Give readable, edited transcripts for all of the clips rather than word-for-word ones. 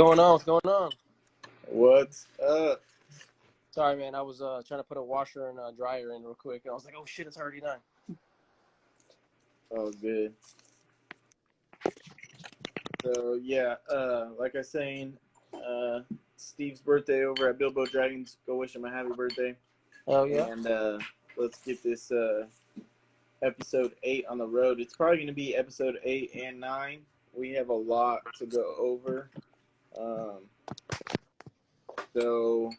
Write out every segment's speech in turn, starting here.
going on? What's going on? What's up? Sorry, man. I was trying to put a washer and a dryer in real quick, and I was like, "Oh shit, it's already 9." Oh, good. So yeah, like I was saying, Steve's birthday over at Bilbo Dragons. Go wish him a happy birthday. Oh yeah. And let's get this episode 8 on the road. It's probably going to be episode 8 and 9. We have a lot to go over. So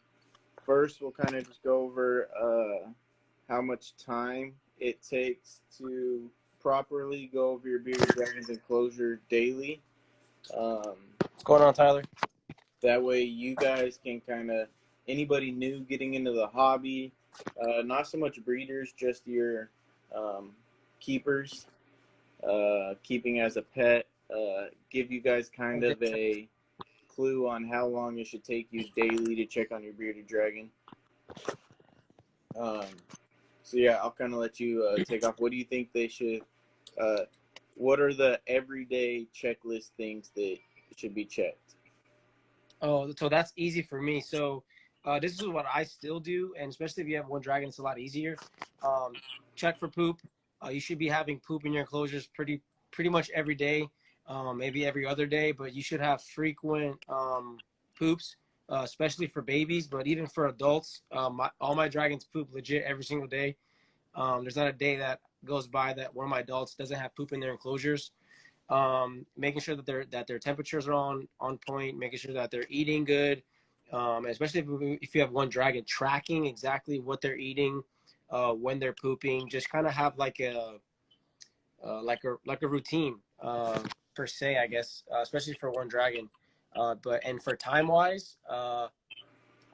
first, we'll kind of just go over how much time it takes to properly go over your bearded dragon's enclosure daily. What's going on, Tyler? That way you guys can kind of, anybody new getting into the hobby, not so much breeders, just your keepers, keeping as a pet, give you guys kind of a clue on how long it should take you daily to check on your bearded dragon. So yeah, I'll kind of let you take off. What do you think they should, what are the everyday checklist things that should be checked? Oh, so that's easy for me. So this is what I still do, and especially if you have one dragon, it's a lot easier. Check for poop. You should be having poop in your enclosures pretty much every day, maybe every other day, but you should have frequent poops, especially for babies, but even for adults. All my dragons poop legit every single day. There's not a day that goes by that one of my adults doesn't have poop in their enclosures. Making sure that their temperatures are on point, making sure that they're eating good, especially if you have one dragon, tracking exactly what they're eating, when they're pooping. Just kind of have like a routine, per se, I guess, especially for one dragon. And for time wise, I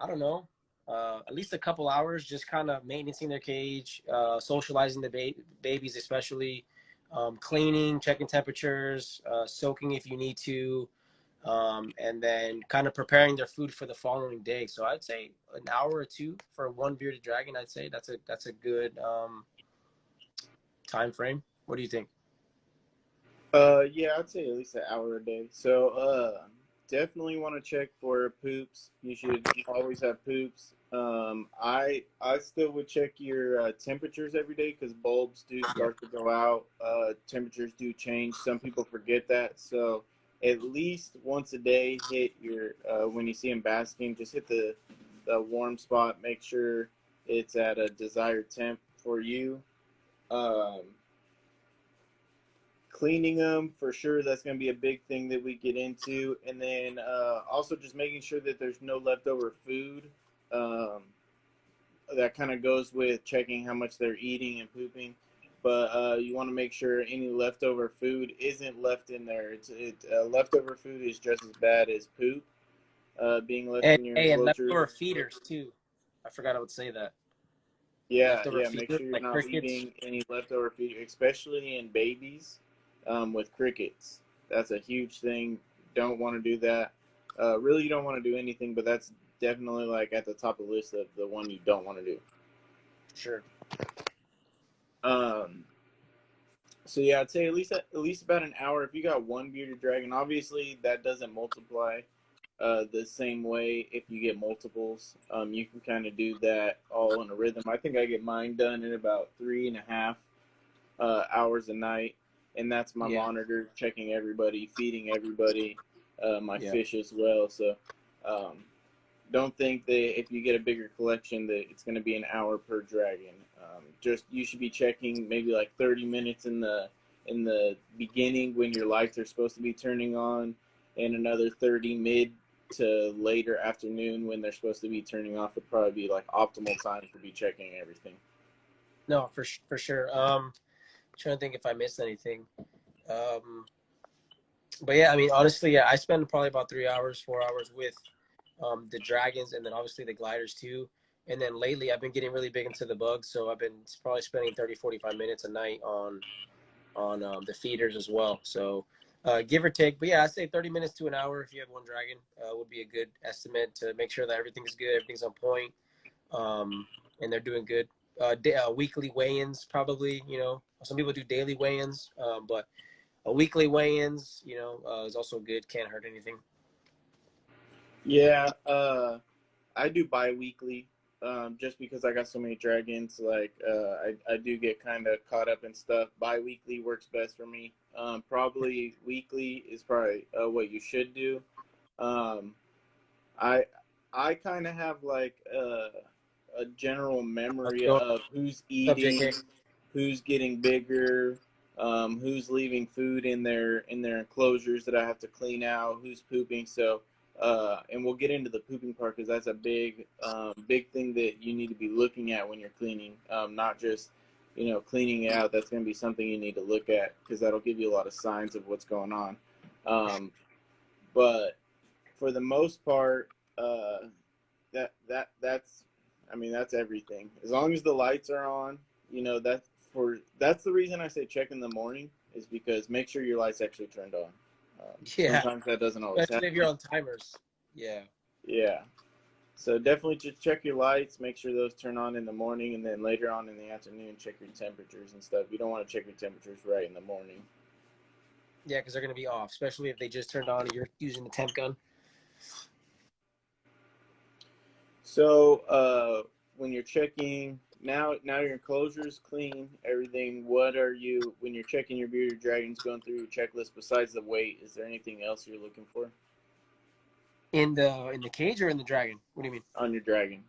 don't know, at least a couple hours, just kind of maintaining their cage, socializing the babies, especially. Cleaning, checking temperatures, soaking if you need to, and then kind of preparing their food for the following day. So I'd say an hour or two for one bearded dragon. I'd say that's a good time frame. What do you think? Yeah, I'd say at least an hour a day. So definitely want to check for poops. You should always have poops. I still would check your temperatures every day, because bulbs do start to go out. Temperatures do change. Some people forget that. So at least once a day, hit your when you see them basking, just hit the warm spot. Make sure it's at a desired temp for you. Cleaning them, for sure, that's going to be a big thing that we get into. And then also just making sure that there's no leftover food. That kind of goes with checking how much they're eating and pooping. But you want to make sure any leftover food isn't left in there. Leftover food is just as bad as poop being left in your enclosure. And leftover feeders too. I forgot I would say that. Yeah, make sure you're not leaving any leftover feed, especially in babies. With crickets, that's a huge thing. Don't want to do that. Really, you don't want to do anything, but that's definitely like at the top of the list of the one you don't want to do. Sure. So yeah, I'd say at least about an hour. If you got one bearded dragon, obviously that doesn't multiply the same way. If you get multiples, you can kind of do that all in a rhythm. I think I get mine done in about 3.5 hours a night. And that's my monitor, checking everybody, feeding everybody, my fish as well. So don't think that if you get a bigger collection that it's going to be an hour per dragon. Just you should be checking maybe like 30 minutes in the beginning when your lights are supposed to be turning on, and another 30 mid to later afternoon when they're supposed to be turning off. Would probably be like optimal time to be checking everything. No, for sure. Trying to think if I missed anything. But yeah, I mean, honestly, I spend probably about 3 hours, 4 hours with the dragons, and then obviously the gliders too. And then lately I've been getting really big into the bugs, so I've been probably spending 30-45 minutes a night on the feeders as well. So give or take, but yeah, I'd say 30 minutes to an hour if you have one dragon would be a good estimate to make sure that everything is good, everything's on point, and they're doing good. Weekly weigh-ins, probably, some people do daily weigh-ins, but a weekly weigh-ins, is also good. Can't hurt anything. Yeah, I do bi-weekly, just because I got so many dragons. Like, I do get kind of caught up in stuff. Bi-weekly works best for me. Probably weekly is probably what you should do. Um, I I kind of have like a general Let's memory go. of who's What's up, JK? eating, who's getting bigger, who's leaving food in their enclosures that I have to clean out, who's pooping. So, and we'll get into the pooping part because that's a big thing that you need to be looking at when you're cleaning, not just cleaning it out. That's going to be something you need to look at because that'll give you a lot of signs of what's going on. But for the most part, that's I mean that's everything. As long as the lights are on, that's the reason I say check in the morning is because make sure your lights actually turned on. Yeah, Sometimes that doesn't always especially if you're happen. on timers. Yeah. Yeah. So definitely just check your lights, make sure those turn on in the morning, and then later on in the afternoon check your temperatures and stuff. You don't want to check your temperatures right in the morning. Yeah, because they're going to be off, especially if they just turned on and you're using the temp gun. So when you're checking now your enclosure is clean, everything. What are you when you're checking your bearded dragons, going through your checklist? Besides the weight, is there anything else you're looking for In the cage or in the dragon? What do you mean? on your dragon?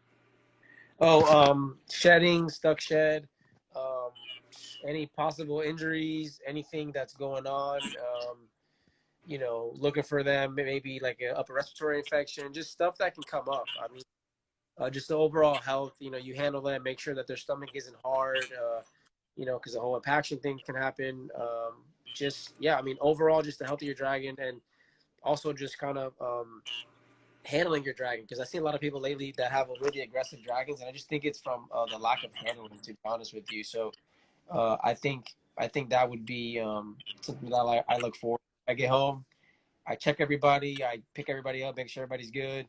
Oh, shedding, stuck shed, um, any possible injuries, anything that's going on. Looking for them, maybe like an upper respiratory infection, just stuff that can come up. I mean, just the overall health. You handle them, make sure that their stomach isn't hard. Because the whole impaction thing can happen. I mean, overall, just the health of your dragon, and also just kind of handling your dragon. Because I see a lot of people lately that have really aggressive dragons, and I just think it's from the lack of handling. To be honest with you, so I think that would be something that I look for. I get home, I check everybody, I pick everybody up, make sure everybody's good.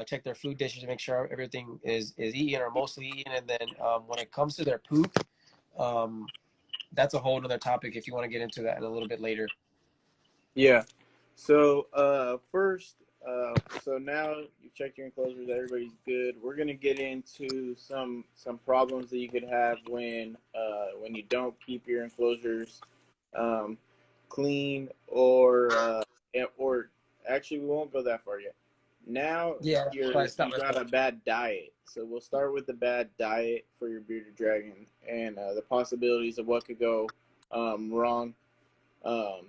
Check their food dishes to make sure everything is eaten or mostly eaten. And then when it comes to their poop, um, that's a whole other topic if you want to get into that in a little bit later. Yeah. So first, so now you checked your enclosures, everybody's good. We're gonna get into some problems that you could have when you don't keep your enclosures um, clean, or actually we won't go that far yet. Now Yeah, you got a bad diet, so we'll start with the bad diet for your bearded dragon and the possibilities of what could go wrong. Um,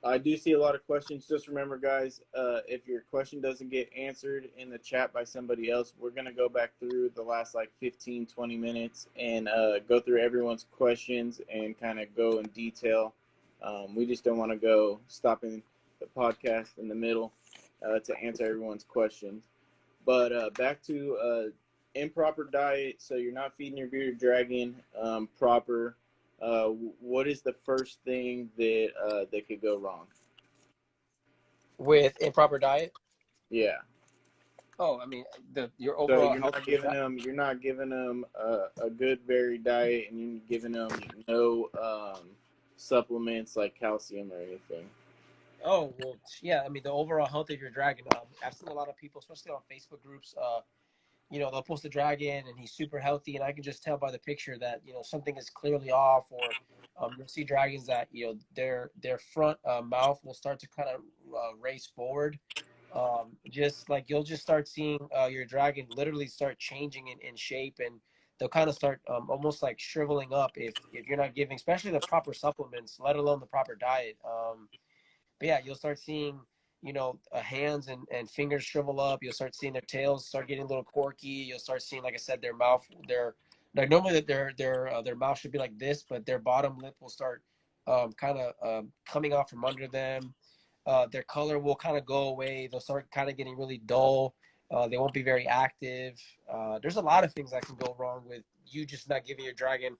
I do see a lot of questions. Just remember, guys, if your question doesn't get answered in the chat by somebody else, we're going to go back through the last like 15, 20 minutes and go through everyone's questions and kind of go in detail. We just don't want to go stopping the podcast in the middle to answer everyone's questions. But back to improper diet. So you're not feeding your bearded dragon proper. What is the first thing that could go wrong? with improper diet. Yeah. Oh, I mean, your So overall health. you're not giving them a good varied diet, and you're giving them no supplements like calcium or anything. Oh well, yeah. I mean, the overall health of your dragon. I've seen a lot of people, especially on Facebook groups. They'll post a dragon and he's super healthy, and I can just tell by the picture that something is clearly off. Or you'll see dragons that their front mouth will start to kind of raise forward. Just like you'll just start seeing your dragon literally start changing in shape, and they'll kind of start almost like shriveling up if you're not giving, especially the proper supplements, let alone the proper diet. But yeah, you'll start seeing, hands and fingers shrivel up. You'll start seeing their tails start getting a little quirky. You'll start seeing, like I said, their mouth, like normally that their mouth should be like this, but their bottom lip will start kind of coming off from under them. Their color will kind of go away. They'll start kind of getting really dull. They won't be very active. There's a lot of things that can go wrong with you just not giving your dragon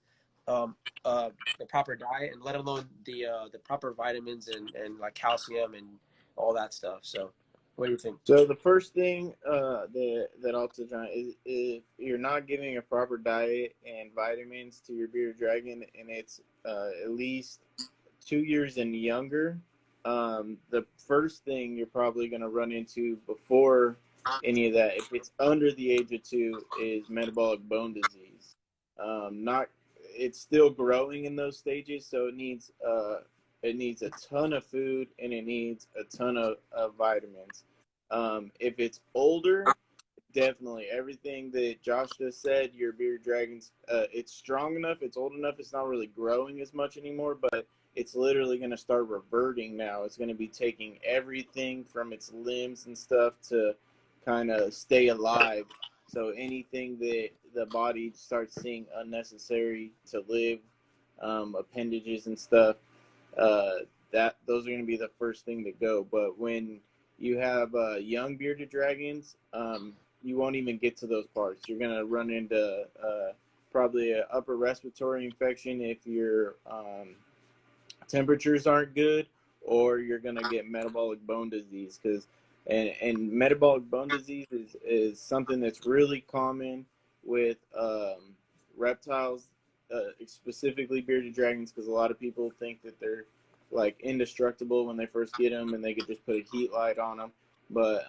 um, the proper diet, and let alone the proper vitamins and like calcium and all that stuff. So, what do you think? So the first thing that I'll touch on is if you're not giving a proper diet and vitamins to your bearded dragon, and it's at least 2 years and younger, the first thing you're probably going to run into before any of that. If it's under the age of 2, is metabolic bone disease. Not, it's still growing in those stages, so it needs a ton of food and it needs a ton of vitamins. If it's older, definitely everything that Josh just said. Your bearded dragons, it's strong enough, it's old enough, it's not really growing as much anymore, but it's literally going to start reverting now. It's going to be taking everything from its limbs and stuff to kind of stay alive. So anything that the body starts seeing unnecessary to live, appendages and stuff, that those are going to be the first thing to go. But when you have young bearded dragons, you won't even get to those parts. You're going to run into probably an upper respiratory infection if your temperatures aren't good, or you're going to get metabolic bone disease. And metabolic bone disease is something that's really common with reptiles, specifically bearded dragons, because a lot of people think that they're like indestructible when they first get them and they could just put a heat light on them. But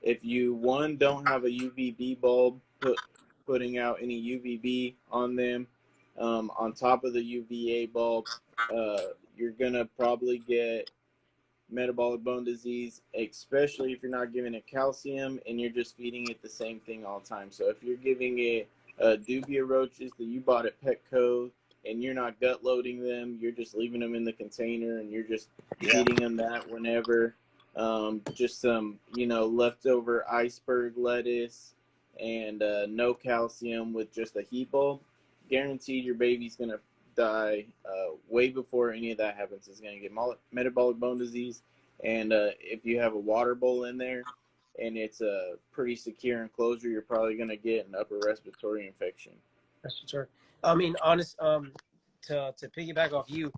if you, one, don't have a UVB bulb putting out any UVB on them, on top of the UVA bulb, you're going to probably get metabolic bone disease, especially if you're not giving it calcium and you're just feeding it the same thing all the time. So if you're giving it dubia roaches that you bought at Petco and you're not gut loading them, you're just leaving them in the container and you're just feeding them that whenever, just some, leftover iceberg lettuce and no calcium with just a heat bulb, guaranteed your baby's going to die way before any of that happens. It's going to get metabolic bone disease. And if you have a water bowl in there and it's a pretty secure enclosure, you're probably going to get an upper respiratory infection. That's for sure. I mean, honest, to piggyback off you,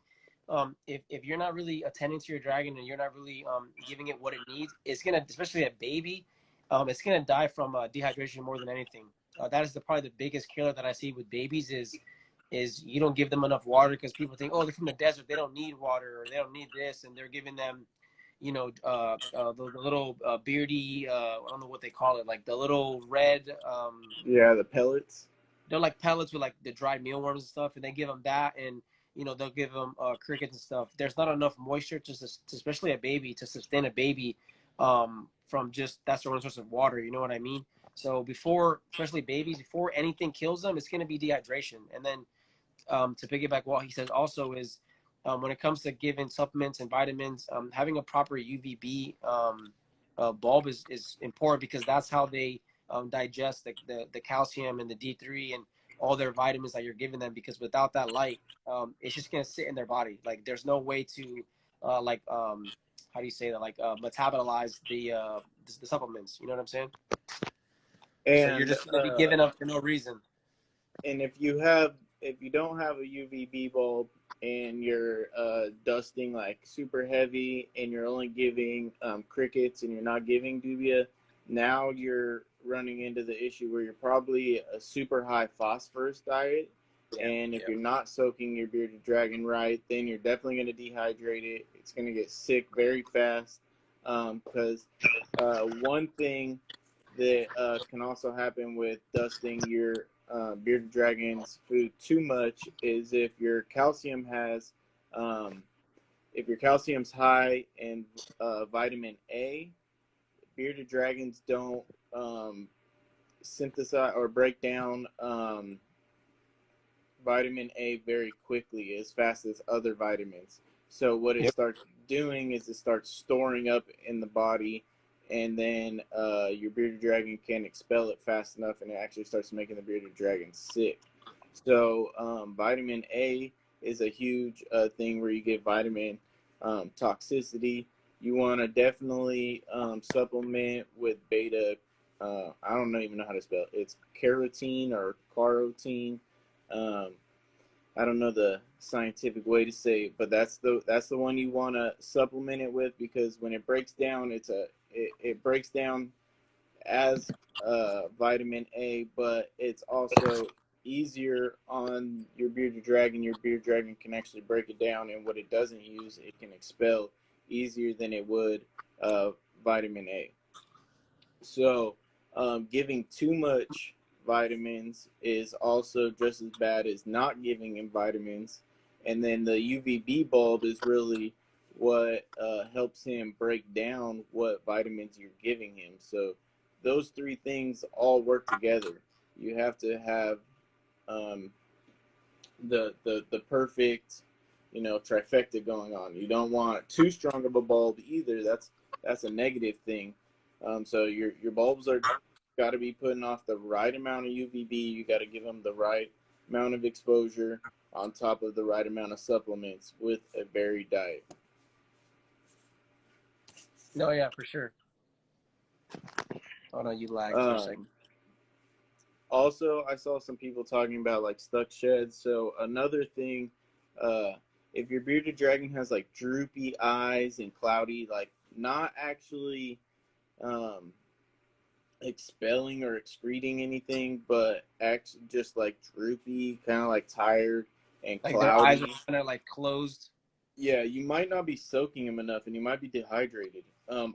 if you're not really attending to your dragon and you're not really giving it what it needs, it's gonna, especially a baby, it's gonna die from dehydration more than anything. That is probably the biggest killer that I see with babies is you don't give them enough water, because people think, oh, they're from the desert, they don't need water, or they don't need this, and they're giving them, the little beardy, I don't know what they call it, like the little red. The pellets. They're like pellets with like the dried mealworms and stuff, and they give them that, and they'll give them crickets and stuff. There's not enough moisture to especially a baby, to sustain a baby from just that's the only source of water. You know what I mean? So before, especially babies, before anything kills them, it's going to be dehydration. And then to piggyback what he says also is, when it comes to giving supplements and vitamins, having a proper UVB bulb is important, because that's how they digest the calcium and the D3 and all their vitamins that you're giving them, because without that light, it's just going to sit in their body. Like there's no way to how do you say that, like metabolize the supplements, you know what I'm saying? And so you're just going to be giving up for no reason. And if you don't have a UVB bulb and you're dusting like super heavy and you're only giving crickets and you're not giving dubia, now you're running into the issue where you're probably a super high phosphorus diet. And if you're not soaking your bearded dragon right, then you're definitely going to dehydrate it. It's going to get sick very fast, because one thing that can also happen with dusting your bearded dragon's food too much is if your calcium's high in vitamin A, bearded dragons don't synthesize or break down vitamin A very quickly, as fast as other vitamins. So what it starts doing is it starts storing up in the body, and then your bearded dragon can't expel it fast enough, and it actually starts making the bearded dragon sick. So vitamin A is a huge thing where you get vitamin toxicity. You want to definitely supplement with beta. I don't even know how to spell it. It's carotene or carotene. I don't know the scientific way to say it, but that's the one you want to supplement it with, because when it breaks down, it breaks down as vitamin A, but it's also easier on your bearded dragon. Your bearded dragon can actually break it down, and what it doesn't use, it can expel easier than it would vitamin A. So giving too much vitamins is also just as bad as not giving him vitamins. And then the UVB bulb is really what helps him break down what vitamins you're giving him. So those three things all work together. You have to have um, the perfect, trifecta going on. You don't want too strong of a bulb either. That's a negative thing. So your bulbs are got to be putting off the right amount of UVB. You got to give them the right amount of exposure on top of the right amount of supplements with a varied diet. No, yeah, for sure. Oh no, you lagged for a second. Also, I saw some people talking about like stuck sheds. So another thing, if your bearded dragon has like droopy eyes and cloudy, like not actually expelling or excreting anything, but just like droopy, kind of like tired and Like their eyes are cloudy. kind of like closed. Yeah, you might not be soaking them enough, and you might be dehydrated.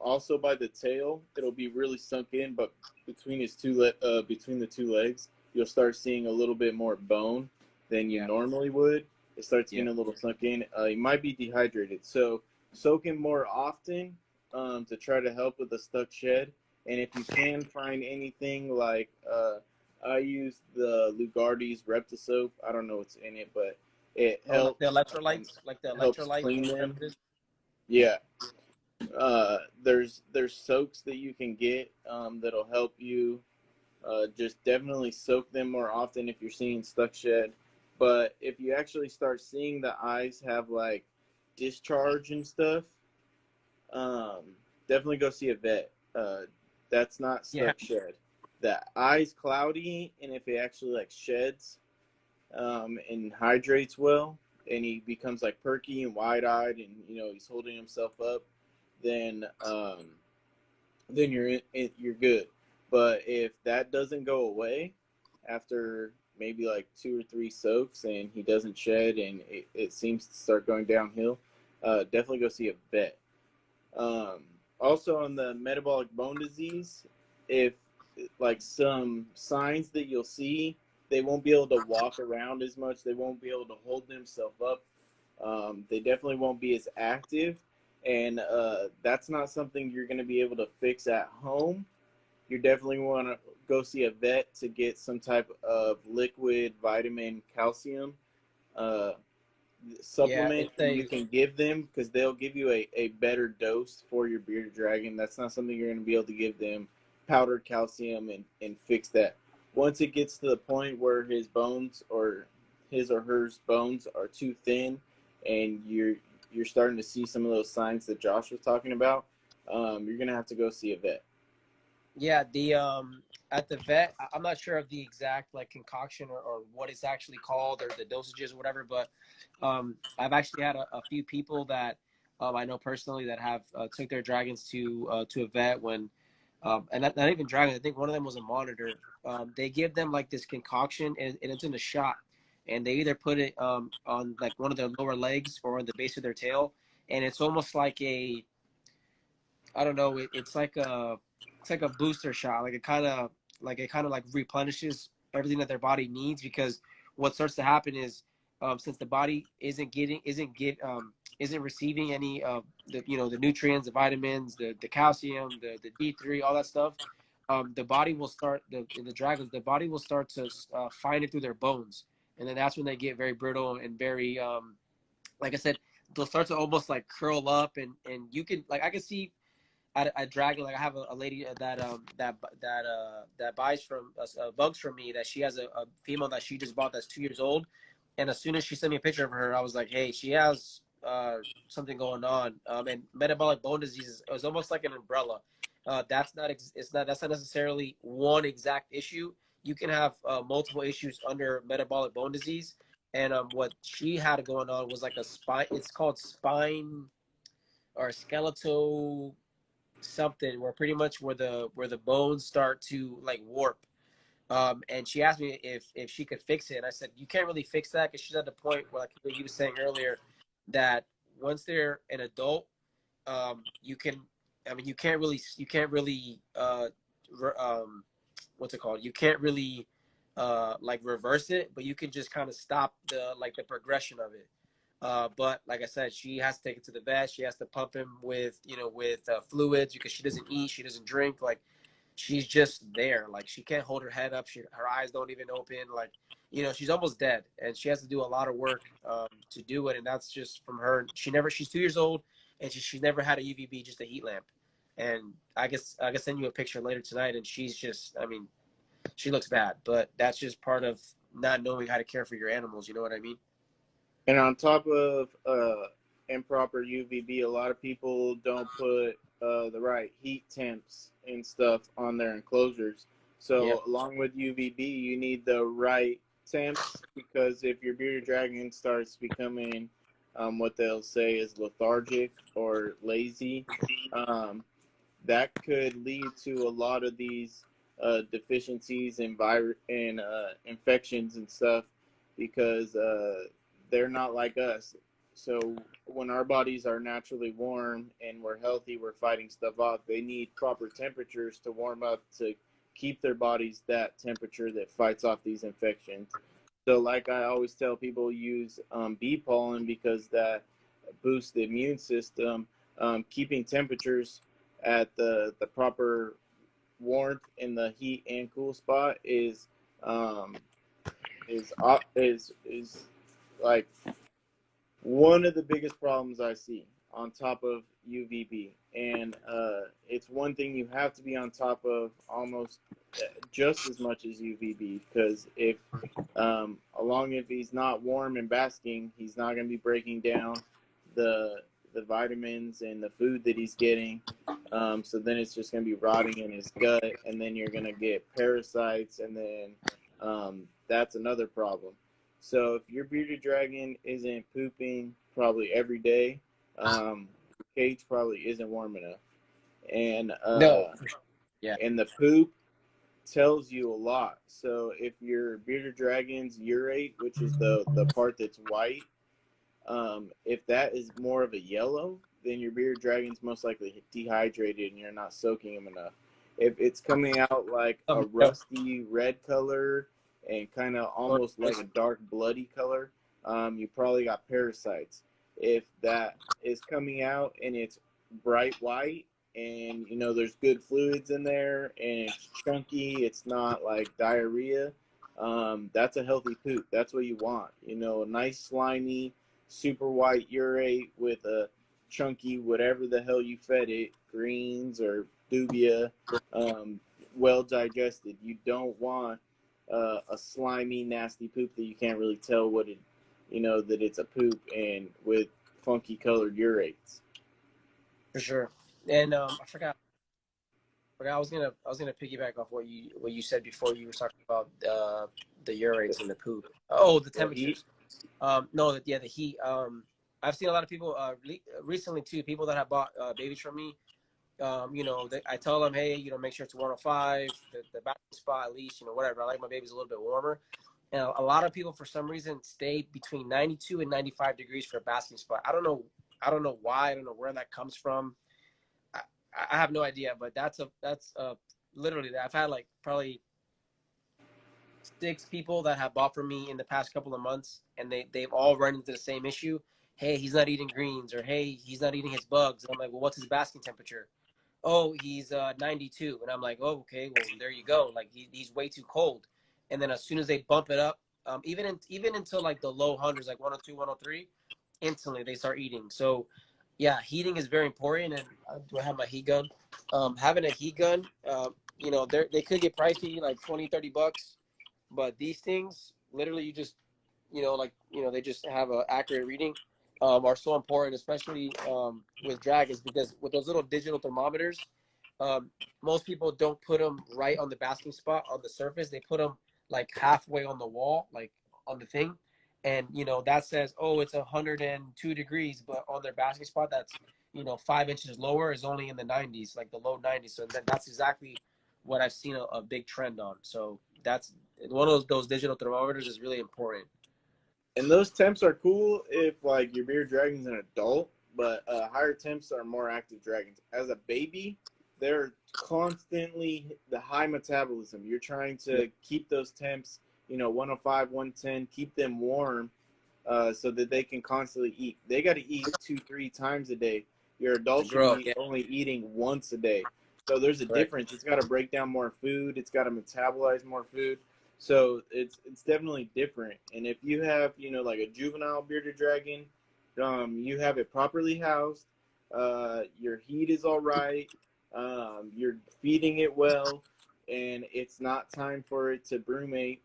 Also, by the tail, it'll be really sunk in, but between between the two legs, you'll start seeing a little bit more bone than you normally would. It starts getting a little sunk in. You might be dehydrated, so soak in more often to try to help with the stuck shed. And if you can find anything like I use the Lugardi's Repta soap. I don't know what's in it, but it Like the helps electrolytes, like the helps electrolytes. clean them. Yeah. There's soaks that you can get that'll help you. Just definitely soak them more often if you're seeing stuck shed. But if you actually start seeing the eyes have like discharge and stuff, definitely go see a vet. That's not stuck shed. The eyes cloudy, and if it actually like sheds and hydrates well, and he becomes like perky and wide-eyed, and he's holding himself up, then you're good. But if that doesn't go away after maybe like 2 or 3 soaks, and he doesn't shed, and it seems to start going downhill, definitely go see a vet. Also, on the metabolic bone disease, if like some signs that you'll see, they won't be able to walk around as much. They won't be able to hold themselves up. They definitely won't be as active. And that's not something you're going to be able to fix at home. You definitely want to go see a vet to get some type of liquid vitamin calcium supplement you can give them, because they'll give you a better dose for your bearded dragon. That's not something you're going to be able to give them powdered calcium and fix that. Once it gets to the point where his bones or his or her bones are too thin, and you're starting to see some of those signs that Josh was talking about, you're going to have to go see a vet. Yeah, the at the vet, I'm not sure of the exact like concoction or what it's actually called or the dosages or whatever, but I've actually had a few people that I know personally that have took their dragons to a vet when and not even dragons. I think one of them was a monitor. They give them like this concoction, and it's in a shot, and they either put it on like one of their lower legs or on the base of their tail, and it's almost like a, I don't know, it's like a booster shot. Like it kind of like replenishes everything that their body needs, because what starts to happen is since the body isn't receiving any of the the nutrients, the vitamins, the calcium, the D3, all that stuff, the body will start in the dragons, the body will start to find it through their bones, and then that's when they get very brittle and very like I said, they'll start to almost like curl up, and you can, like, I can see at Dragon, like I have a lady that buys from bugs from me, that she has a female that she just bought that's 2 years old, and as soon as she sent me a picture of her, I was like, hey, she has something going on, and metabolic bone disease is almost like an umbrella. That's not necessarily one exact issue. You can have multiple issues under metabolic bone disease, and what she had going on was like a spine. It's called spine or skeletal something, where pretty much where the bones start to like warp. And she asked me if she could fix it, and I said you can't really fix that, because she's at the point where, like you were saying earlier, that once they're an adult, you can, I mean, you can't really what's it called? You can't really like reverse it, but you can just kind of stop the progression of it. But like I said, she has to take it to the vet. She has to pump him with fluids because she doesn't eat, she doesn't drink. Like she's just there. Like she can't hold her head up. Her eyes don't even open. Like she's almost dead, and she has to do a lot of work to do it. And that's just from her. She's 2 years old, and she's never had a UVB, just a heat lamp. And I guess send you a picture later tonight, and she's just, I mean, she looks bad, but that's just part of not knowing how to care for your animals. You know what I mean? And on top of improper UVB, a lot of people don't put the right heat temps and stuff on their enclosures. So Yep. along with UVB, you need the right temps, because if your bearded dragon starts becoming what they'll say is lethargic or lazy, that could lead to a lot of these deficiencies and infections and stuff, because they're not like us. So when our bodies are naturally warm and we're healthy, we're fighting stuff off. They need proper temperatures to warm up to keep their bodies that temperature that fights off these infections. So like I always tell people, use bee pollen, because that boosts the immune system. Keeping temperatures at the proper warmth in the heat and cool spot is like one of the biggest problems I see, on top of UVB. And it's one thing you have to be on top of almost just as much as UVB, because if if he's not warm and basking, he's not going to be breaking down the vitamins and the food that he's getting. So then it's just going to be rotting in his gut, and then you're going to get parasites, and then that's another problem. So if your bearded dragon isn't pooping probably every day, the cage probably isn't warm enough. And No. Yeah. and the poop tells you a lot. So if your bearded dragon's urate, which is the part that's white, if that is more of a yellow, then your bearded dragon's most likely dehydrated and you're not soaking him enough. If it's coming out like a rusty red color and kind of almost like a dark bloody color, you probably got parasites. If that is coming out and it's bright white and there's good fluids in there and it's chunky, it's not like diarrhea, that's a healthy poop. That's what you want. A nice slimy, super white urate with a chunky whatever the hell you fed it, greens or dubia, well digested. You don't want a slimy, nasty poop that you can't really tell what it, that it's a poop, and with funky colored urates. For sure. And I forgot. I was gonna piggyback off what you said before. You were talking about the urates and the poop. Oh, the temperatures. No, the heat. I've seen a lot of people recently too. People that have bought babies from me. I tell them, hey, make sure it's 105, the basking spot at least, whatever. I like my babies a little bit warmer. And a lot of people, for some reason, stay between 92 and 95 degrees for a basking spot. I don't know why. I don't know where that comes from. I have no idea, but that's literally that. I've had like probably 6 people that have bought from me in the past couple of months, and they've all run into the same issue. Hey, he's not eating greens, or hey, he's not eating his bugs. And I'm like, well, what's his basking temperature? Oh, he's 92. And I'm like, oh, okay, well, there you go. Like he's way too cold. And then as soon as they bump it up, even until like the low hundreds, like 102, 103, instantly they start eating. So yeah, heating is very important. And do I have my heat gun? Having a heat gun, they could get pricey, like $20-$30, but these things, literally, you just, they just have an accurate reading. Are so important, especially with dragons, because with those little digital thermometers, most people don't put them right on the basking spot on the surface. They put them like halfway on the wall, like on the thing, and that says, oh, it's 102 degrees, but on their basking spot, that's 5 inches lower, is only in the 90s, like the low 90s. So that's exactly what I've seen a big trend on. So that's one of those digital thermometers is really important. And those temps are cool if like your bearded dragon's an adult, but higher temps are more active dragons. As a baby, they're constantly the high metabolism. You're trying to keep those temps, 105, 110, keep them warm, so that they can constantly eat. They got to eat 2-3 times a day. Your adults should grow up. be only eating once a day. So there's a difference. It's got to break down more food. It's got to metabolize more food. So it's definitely different. And if you have, like a juvenile bearded dragon, you have it properly housed. Your heat is all right. You're feeding it well, and it's not time for it to brumate,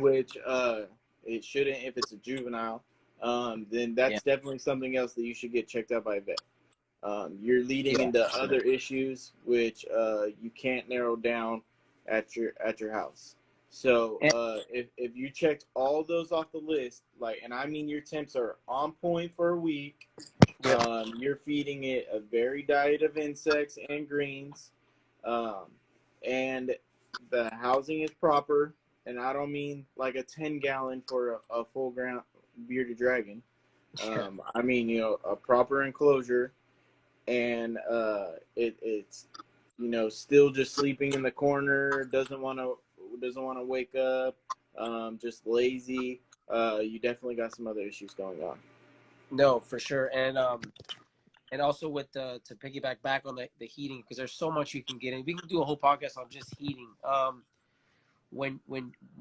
which it shouldn't if it's a juvenile. Then that's definitely something else that you should get checked out by a vet. You're leading into other issues which you can't narrow down at your house. So if you checked all those off the list, and I mean your temps are on point for a week, you're feeding it a varied diet of insects and greens, and the housing is proper, and I don't mean like a 10-gallon for a full ground bearded dragon. I mean, a proper enclosure, and it's still just sleeping in the corner, doesn't want to wake up, just lazy. You definitely got some other issues going on. No, for sure. And also with to piggyback back on the heating, because there's so much you can get in. We can do a whole podcast on just heating. When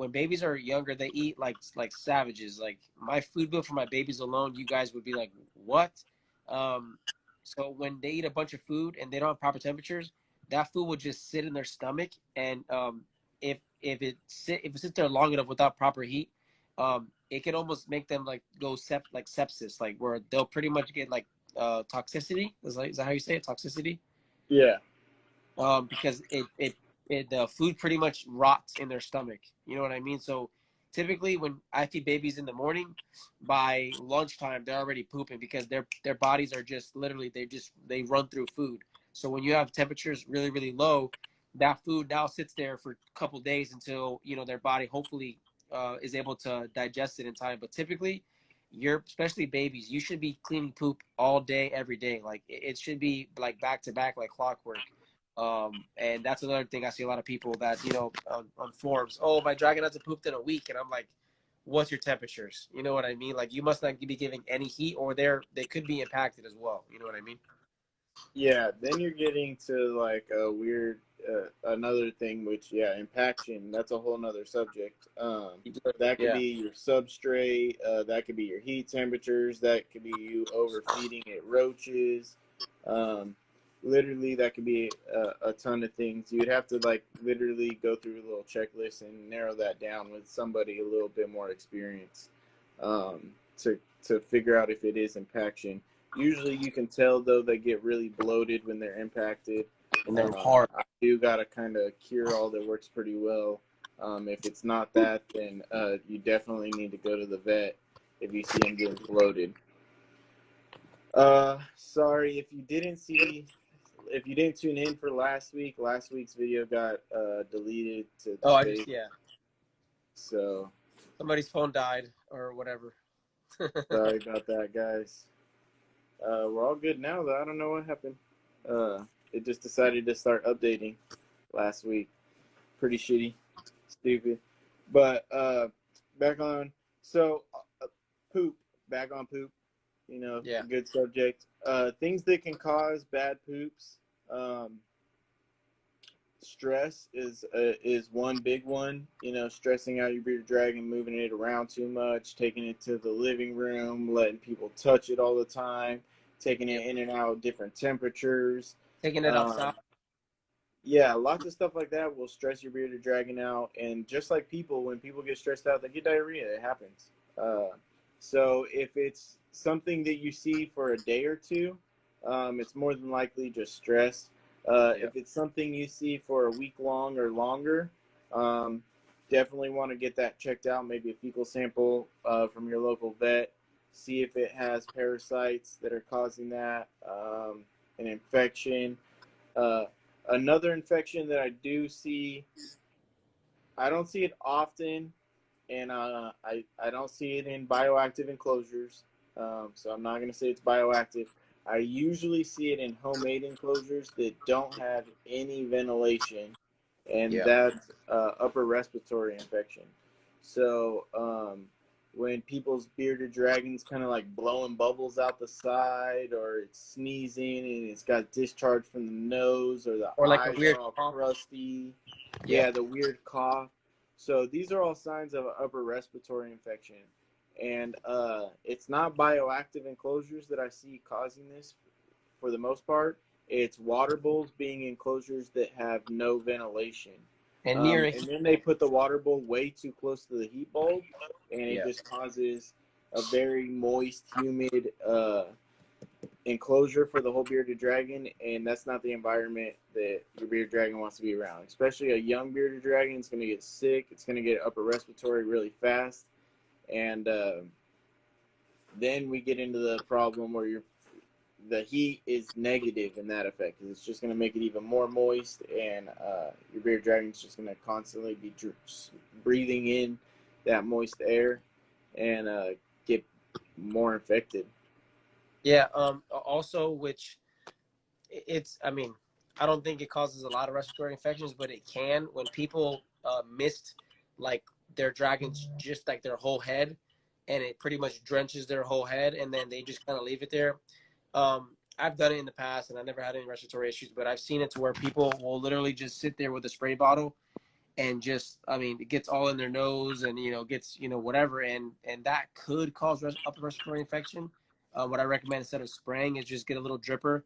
babies are younger, they eat like savages. Like my food bill for my babies alone, you guys would be like, what? So when they eat a bunch of food and they don't have proper temperatures, that food will just sit in their stomach, and if it sits there long enough without proper heat, it can almost make them like go sepsis, like where they'll pretty much get like toxicity. Is that how you say it? Toxicity? Yeah. Because the food pretty much rots in their stomach. You know what I mean? So typically when I feed babies in the morning, by lunchtime they're already pooping because their bodies are just literally they run through food. So when you have temperatures really, really low, that food now sits there for a couple days until their body hopefully is able to digest it in time. But typically, especially babies, you should be cleaning poop all day, every day. Like it should be like back to back, like clockwork. And that's another thing I see a lot of people that on forums. Oh, my dragon hasn't pooped in a week, and I'm like, what's your temperatures? You know what I mean? Like you must not be giving any heat, or they could be impacted as well. You know what I mean? Yeah, then you're getting to like a weird another thing, which impaction. That's a whole nother subject. That could be your substrate. That could be your heat temperatures. That could be you overfeeding it roaches. Literally, that could be a ton of things. You'd have to literally go through a little checklist and narrow that down with somebody a little bit more experienced to figure out if it is impaction. Usually you can tell, though, they get really bloated when they're impacted. And they're hard. I do got to kind of cure all that works pretty well. If it's not that, then you definitely need to go to the vet if you see them getting bloated. Sorry, if you didn't tune in for last week's video got deleted to space. So somebody's phone died or whatever. Sorry about that, guys. We're all good now, though. I don't know what happened. It just decided to start updating last week. Pretty shitty. Stupid. But back on. So, poop. Back on poop. Good subject. Things that can cause bad poops. Stress is one big one. Stressing out your bearded dragon, moving it around too much, taking it to the living room, letting people touch it all the time, taking it in and out of different temperatures, taking it outside. Yeah, lots of stuff like that will stress your bearded dragon out. And just like people, when people get stressed out, they get diarrhea. It happens. So if it's something that you see for a day or two, it's more than likely just stress. If it's something you see for a week long or longer, definitely want to get that checked out. Maybe a fecal sample from your local vet. See if it has parasites that are causing that, an infection. Another infection that I do see, I don't see it often, and I don't see it in bioactive enclosures. So I'm not going to say it's bioactive, I usually see it in homemade enclosures that don't have any ventilation, and Yeah. that's upper respiratory infection. So when people's bearded dragons kind of like blowing bubbles out the side, or it's sneezing and it's got discharge from the nose, or the Or like a eyes weird are all cough. crusty, Yeah. yeah, the weird cough. So these are all signs of an upper respiratory infection. And it's not bioactive enclosures that I see causing this for the most part. It's water bowls being enclosures that have no ventilation. And near And then they put the water bowl way too close to the heat bulb, and it yeah. just causes a very moist, humid enclosure for the whole bearded dragon, and that's not the environment that your bearded dragon wants to be around. Especially a young bearded dragon, it's going to get sick. It's going to get upper respiratory really fast, and then we get into the problem where the heat is negative in that effect, because it's just going to make it even more moist, and your bearded dragon's just going to constantly be breathing in that moist air and get more infected. Yeah. Also, which it's, I mean, I don't think it causes a lot of respiratory infections, but it can when people mist like their dragons, just like their whole head, and it pretty much drenches their whole head, and then they just kind of leave it there. I've done it in the past, and I never had any respiratory issues, but I've seen it to where people will literally just sit there with a spray bottle and just, I mean, it gets all in their nose, and gets whatever, and that could cause upper respiratory infection. What I recommend instead of spraying is just get a little dripper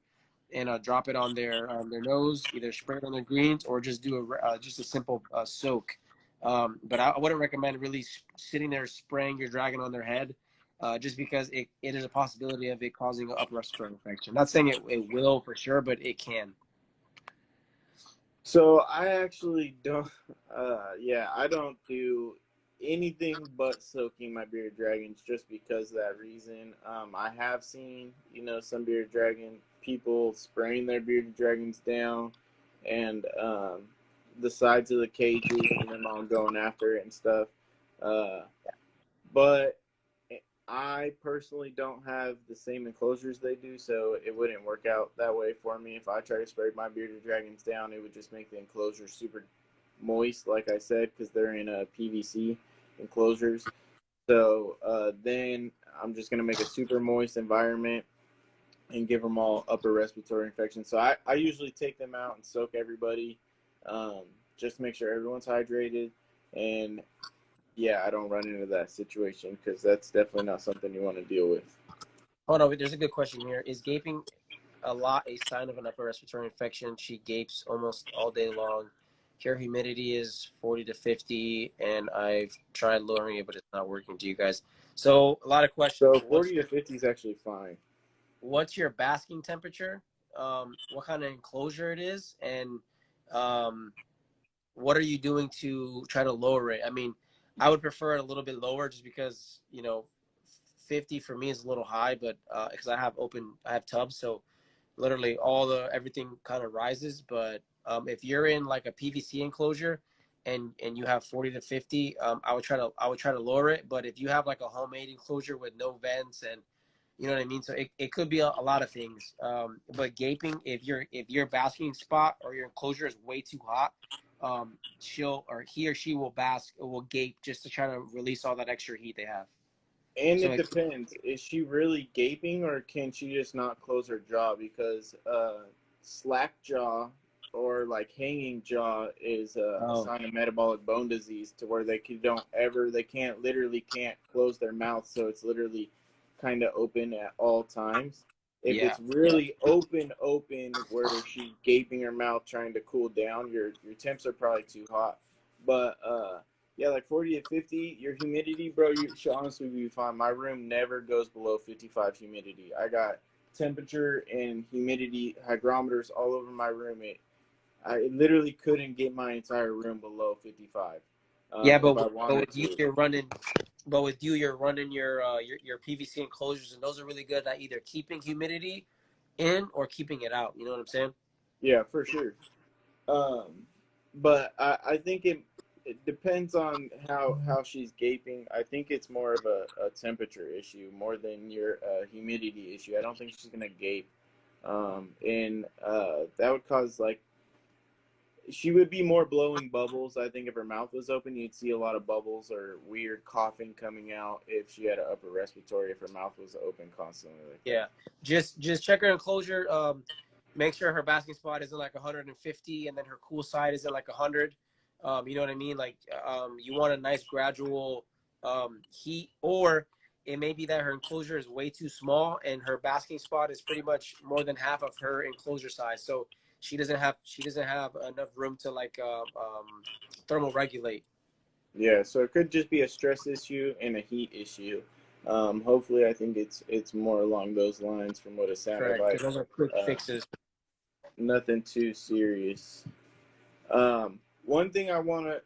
and drop it on their nose, either spray it on their greens or just do just a simple soak. But I wouldn't recommend really sitting there spraying your dragon on their head, just because it is a possibility of it causing an upper respiratory infection. Not saying it will for sure, but it can. So I actually don't, I don't do anything but soaking my bearded dragons just because of that reason. I have seen, some bearded dragon people spraying their bearded dragons down, and the sides of the cages, and them all going after it and stuff. But I personally don't have the same enclosures they do, so it wouldn't work out that way for me. If I try to spray my bearded dragons down, it would just make the enclosure super moist, like I said, because they're in PVC enclosures. So then I'm just going to make a super moist environment and give them all upper respiratory infections. So I usually take them out and soak everybody, just to make sure everyone's hydrated. And yeah, I don't run into that situation, because that's definitely not something you want to deal with. Oh no, there's a good question here. Is gaping a sign of an upper respiratory infection? She gapes almost all day long. Her humidity is 40 to 50, and I've tried lowering it, but it's not working. To you guys? So a lot of questions. So 40 to 50 is actually fine. What's your basking temperature? What kind of enclosure it is, and what are you doing to try to lower it? I mean, I would prefer it a little bit lower, just because 50 for me is a little high, but because I have tubs, so literally everything kind of rises. But if you're in like a PVC enclosure and you have 40 to 50, I would try to lower it. But if you have like a homemade enclosure with no vents, and you know what I mean, so it could be a lot of things. But gaping, if your basking spot or your enclosure is way too hot, he or she will gape just to try to release all that extra heat they have. And So it depends. Is she really gaping, or can she just not close her jaw? Because slack jaw or like hanging jaw is a sign of metabolic bone disease, to where they can't close their mouth, so it's literally kind of open at all times. If it's really open, where she's gaping her mouth trying to cool down, your temps are probably too hot. But yeah, like 40 to 50, your humidity, bro, you should honestly be fine. My room never goes below 55 humidity. I got temperature and humidity hygrometers all over my room. I literally couldn't get my entire room below 55. If I wanted to. You're running your PVC enclosures, and those are really good at either keeping humidity in or keeping it out. You know what I'm saying? Yeah, for sure. But I think it depends on how she's gaping. I think it's more of a temperature issue more than your humidity issue. I don't think she's gonna gape, and that would cause like she would be more blowing bubbles. I think if her mouth was open, you'd see a lot of bubbles or weird coughing coming out if she had an upper respiratory. If her mouth was open constantly, like Yeah, just check her enclosure. Make sure her basking spot is at like 150, and then her cool side is at like 100. You know what I mean? Like, you want a nice gradual heat, or it may be that her enclosure is way too small, and her basking spot is pretty much more than half of her enclosure size. So she doesn't have enough room to like thermal regulate. yeah. So it could just be a stress issue and a heat issue. Hopefully, I think it's more along those lines from what it sounded Correct, like. because those are quick Uh, fixes. Nothing too serious. One thing I wanna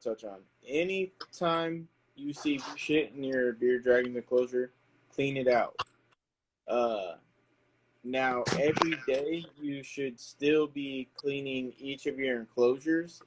touch on. Anytime you see shit in your bearded dragon's enclosure, clean it out. Uh, Now every day you should still be cleaning each of your enclosures.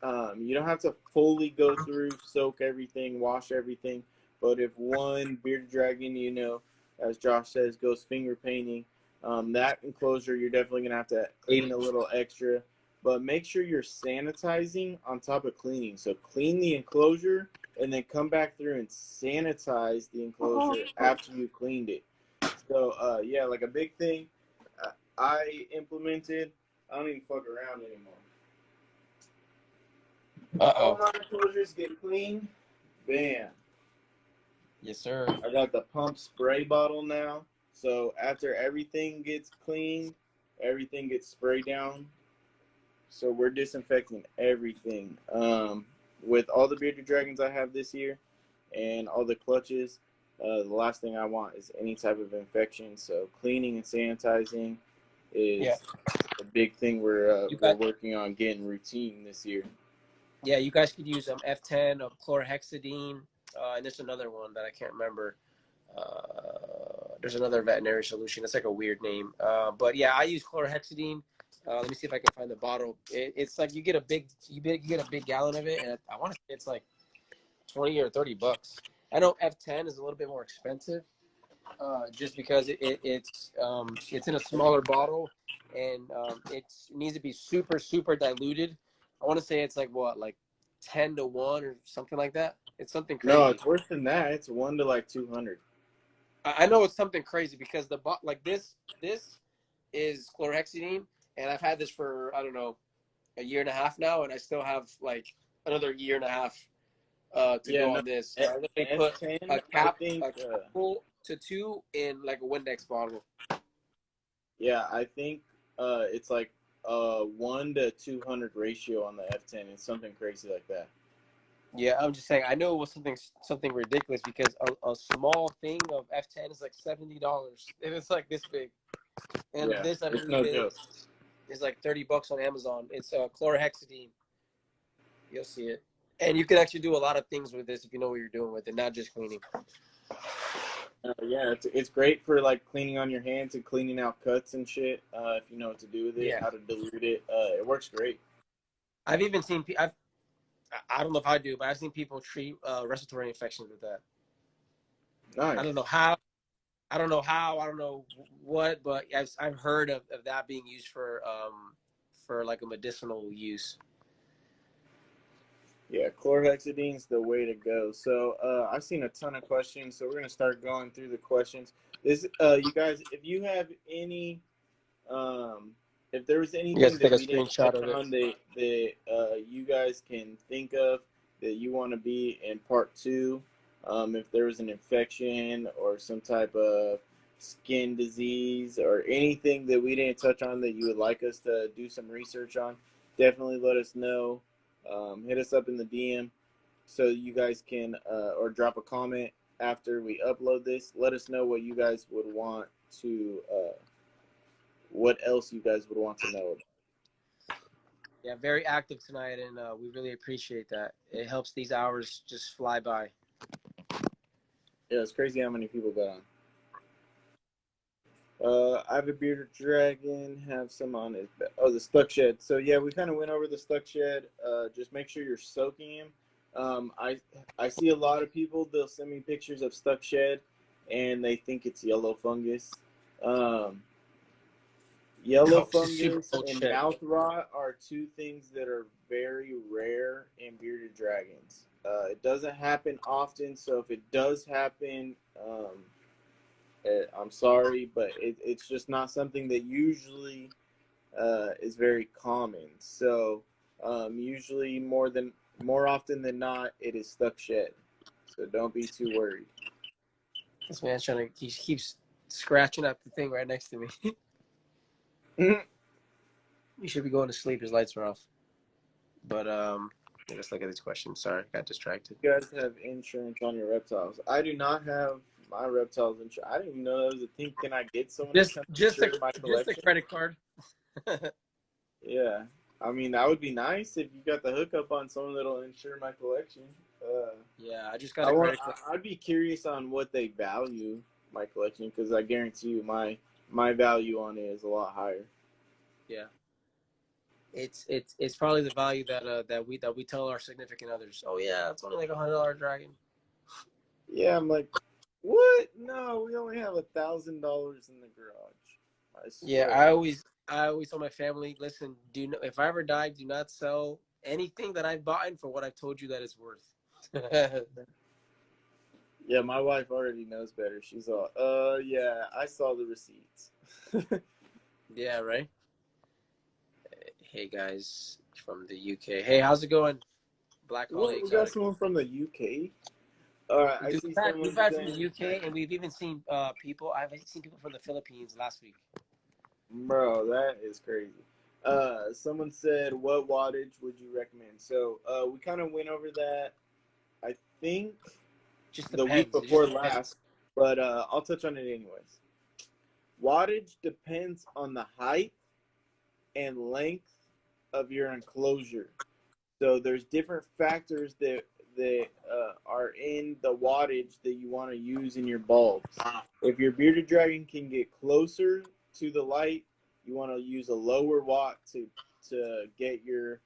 You don't have to fully go through, soak everything, wash everything. But if one bearded dragon, as Josh says, goes finger painting, that enclosure you're definitely gonna have to clean a little extra. But make sure you're sanitizing on top of cleaning. So clean the enclosure and then come back through and sanitize the enclosure after you cleaned it. So yeah, like a big thing I implemented. I don't even fuck around anymore. All Uh-oh. my enclosures get clean. Bam. Yes, sir. I got the pump spray bottle now. So after everything gets cleaned, everything gets sprayed down. So we're disinfecting everything. With all the bearded dragons I have this year and all the clutches, the last thing I want is any type of infection. So cleaning and sanitizing Yeah. is a big thing we're You got working on getting routine this year. Yeah, you guys could use F10 of chlorhexidine, and there's another one that I can't remember. There's another veterinary solution. It's like a weird name, but yeah, I use chlorhexidine. Let me see if I can find the bottle. It's like you get a big gallon of it, and I want to say it's like 20 or 30 bucks. I know F10 is a little bit more expensive, just because it's in a smaller bottle, and it needs to be super diluted. I want to say it's like what, like 10-1 or something like that. It's something No, crazy. it's worse than that. It's 1 to like 200. I know it's something crazy because like this is chlorhexidine, and I've had this for, I don't know, a year and a half now, and I still have like another year and a half to Yeah, go no, on this. I literally put F10, a I cap, think, a full to 2 in like a Windex bottle. yeah, I think it's like a 1 to 200 ratio on the F10. It's something crazy like that. Yeah, I'm just saying. I know it was something ridiculous because a small thing of F10 is like $70, and it's like this big. And Yeah, this, I it's believe, no joke. is like $30 on Amazon. It's chlorhexidine. You'll see it, and you can actually do a lot of things with this if you know what you're doing with it, not just cleaning. Yeah, it's great for like cleaning on your hands and cleaning out cuts and shit. If you know what to do with it, Yeah, how to dilute it, it works great. I've even seen. I don't know if I do, but I've seen people treat respiratory infections with that. I Nice. don't know how. I don't know how. I don't know what, but I've heard of that being used for like a medicinal use. Yeah, chlorhexidine's the way to go. So I've seen a ton of questions, so we're gonna start going through the questions. You guys, if you have any, if there was You guys anything can that take a we didn't screenshot touch of it. on that you guys can think of that you want to be in part two, if there was an infection or some type of skin disease or anything that we didn't touch on that you would like us to do some research on, definitely let us know. Hit us up in the DM so you guys can, or drop a comment after we upload this. Let us know what you guys would want to, what else you guys would want to know. Yeah, very active tonight, and we really appreciate that. It helps these hours just fly by. Yeah, it's crazy how many people got on. I have a bearded dragon, have some on his back. Oh, the stuck shed. So yeah, we kind of went over the stuck shed. Just make sure you're soaking him. I see a lot of people, they'll send me pictures of stuck shed and they think it's yellow fungus. Um, Yellow No, it's just super fungus old and shit. mouth rot are two things that are very rare in bearded dragons. It doesn't happen often, so if it does happen, I'm sorry, but it's just not something that usually is very common. So usually more often than not, it is stuck shed. So don't be too worried. This man's trying to, he keeps scratching up the thing right next to me. You should be going to sleep. His lights are off. But let's look at these questions. Sorry, got distracted. You guys have insurance on your reptiles. I do not have my reptiles insurance. I didn't even know that was a thing. Can I get someone to come insure my Just a collection? credit card. Yeah. I mean, that would be nice if you got the hookup on someone that'll insure my collection. Yeah, I just got a credit card. I'd be curious on what they value my collection because I guarantee you my value on it is a lot higher. Yeah, it's probably the value that we tell our significant others. Oh yeah, it's only like $100 dragon. Yeah, I'm like, what? No, we only have $1,000 in the garage. I Yeah, swear. I always tell my family, listen, if I ever die, do not sell anything that I've bought for what I've told you that it's worth. Yeah, my wife already knows better. She's all, yeah, I saw the receipts. Yeah, right. Hey guys from the UK. Hey, how's it going? Black Holly What? We got Exotic. someone from the UK? All right, I Dude, see we've someone had from the saying, UK, and we've even seen people. I've seen people from the Philippines last week. bro, that is crazy. Someone said, what wattage would you recommend? So, we kind of went over that, I think, Just the week depends. It just before depends. last, but I'll touch on it anyways. Wattage depends on the height and length of your enclosure. So there's different factors that are in the wattage that you want to use in your bulbs. If your bearded dragon can get closer to the light, you want to use a lower watt to get your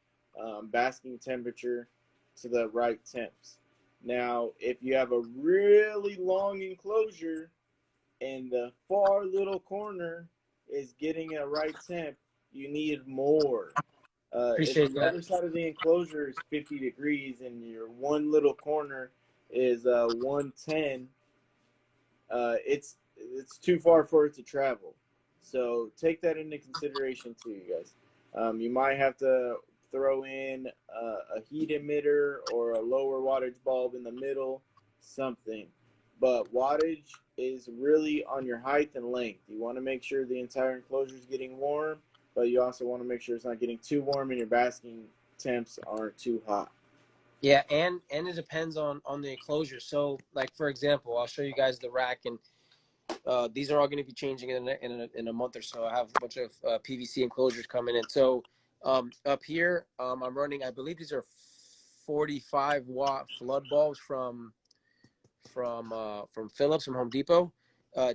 basking temperature to the right temps. Now, if you have a really long enclosure and the far little corner is getting a right temp, you need more. If Appreciate the that. other side of the enclosure is 50 degrees and your one little corner is 110, it's too far for it to travel. So take that into consideration too, you guys. You might have to throw in a heat emitter or a lower wattage bulb in the middle, something. But wattage is really on your height and length. You want to make sure the entire enclosure is getting warm, but you also want to make sure it's not getting too warm and your basking temps aren't too hot. Yeah, and it depends on the enclosure. So, like for example, I'll show you guys the rack, and these are all going to be changing in a month or so. I have a bunch of PVC enclosures coming in. So, up here, I'm running. I believe these are 45-watt flood bulbs from Phillips from Home Depot.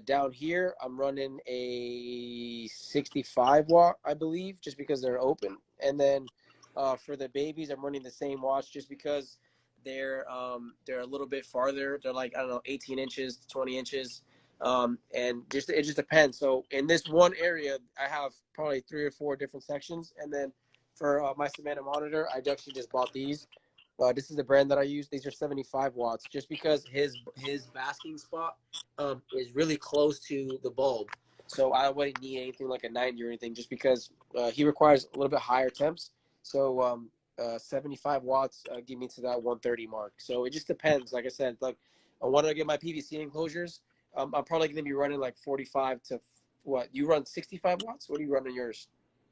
Down here, I'm running a 65-watt, I believe, just because they're open. And then for the babies, I'm running the same watts just because they're a little bit farther. They're like, I don't know, 18 inches to 20 inches. And it just depends. So in this one area, I have probably 3 or 4 different sections. And then for my Savannah monitor, I actually just bought these. This is the brand that I use. These are 75 watts, just because his basking spot is really close to the bulb. So I wouldn't need anything like a 90 or anything, just because he requires a little bit higher temps. So 75 watts give me to that 130 mark. So it just depends. Like I said, like I want to get my PVC enclosures. I'm probably going to be running like 45 to what? You run 65 watts? What do you run on yours?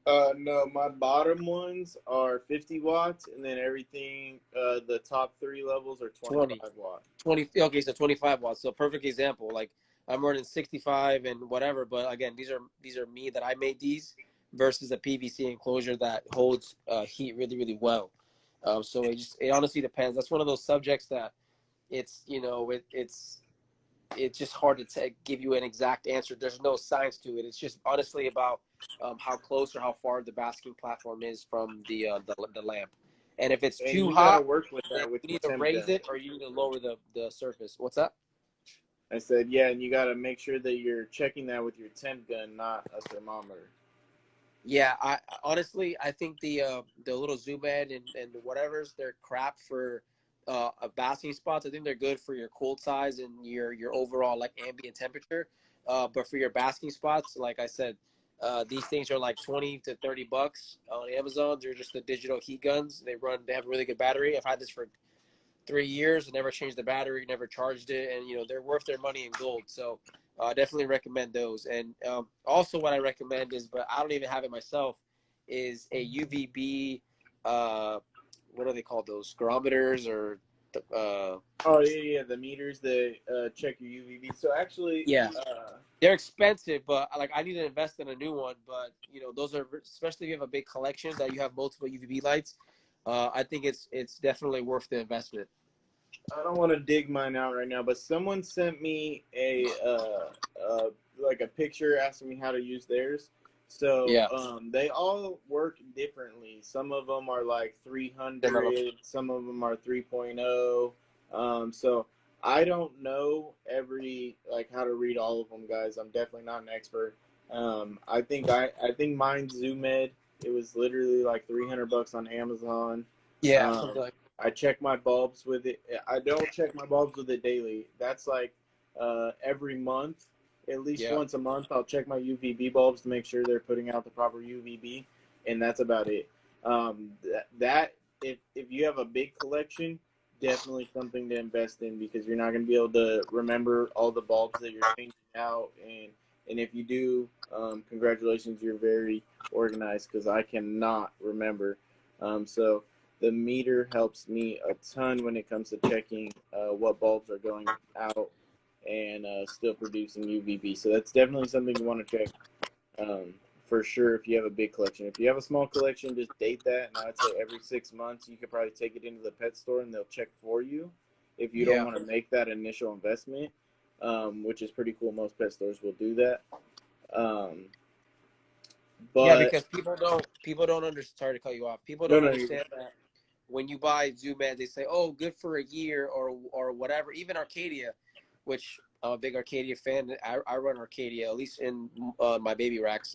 No, my bottom ones are 50 watts, and then everything, the top 3 levels are 25 watts. 20. Okay, so 25 watts. So perfect example. Like I'm running 65 and whatever, but again, these are me that I made these versus a PVC enclosure that holds heat really really well. So it honestly depends. That's one of those subjects that it's it's just hard to give you an exact answer. There's no science to it. It's just honestly about how close or how far the basking platform is from the lamp. And if it's And too you gotta hot, work with then that with you your need to temp raise gun. it or you need to lower the surface. What's that? I said, yeah, and you gotta make sure that you're checking that with your temp gun, not a thermometer. Yeah, I honestly I think the little Zoom Ed and the whatever's they're crap for basking spots. I think they're good for your cold size and your overall like ambient temperature. But for your basking spots, like I said, these things are like 20 to 30 bucks on Amazon. They're just the digital heat guns. They have a really good battery. I've had this for 3 years and never changed the battery, never charged it, and they're worth their money in gold. So definitely recommend those. And also what I recommend is, but I don't even have it myself, is a UVB. What are they called? Those spirometers or Oh yeah, the meters that check your UVB. So actually, yeah, they're expensive, but like I need to invest in a new one. But those are, especially if you have a big collection that you have multiple UVB lights. I think it's definitely worth the investment. I don't want to dig mine out right now, but someone sent me a like a picture asking me how to use theirs. So Yeah. they all work differently. Some of them are like 300, some of them are 3.0. So I don't know like how to read all of them, guys. I'm definitely not an expert. I think mine's ZoomEd. It was literally like $300 on Amazon. Yeah, Um, something like. I check my bulbs with it. I don't check my bulbs with it daily. That's like every month, at least Yeah. once a month, I'll check my UVB bulbs to make sure they're putting out the proper UVB, and that's about it. If you have a big collection, definitely something to invest in because you're not going to be able to remember all the bulbs that you're changing out, and if you do, congratulations, you're very organized because I cannot remember. So the meter helps me a ton when it comes to checking what bulbs are going out and still producing UVB. So that's definitely something you want to check for sure if you have a big collection. If you have a small collection, just date that. And I'd say every 6 months, you could probably take it into the pet store and they'll check for you if you don't Yeah. want to make that initial investment, which is pretty cool. Most pet stores will do that. Yeah, But because people don't understand. Sorry to cut you off. People no, don't no, understand that when you buy Zoom Ed, they say, "Oh, good for a year" or whatever. Even Arcadia, which I'm a big Arcadia fan. I run Arcadia at least in my baby racks.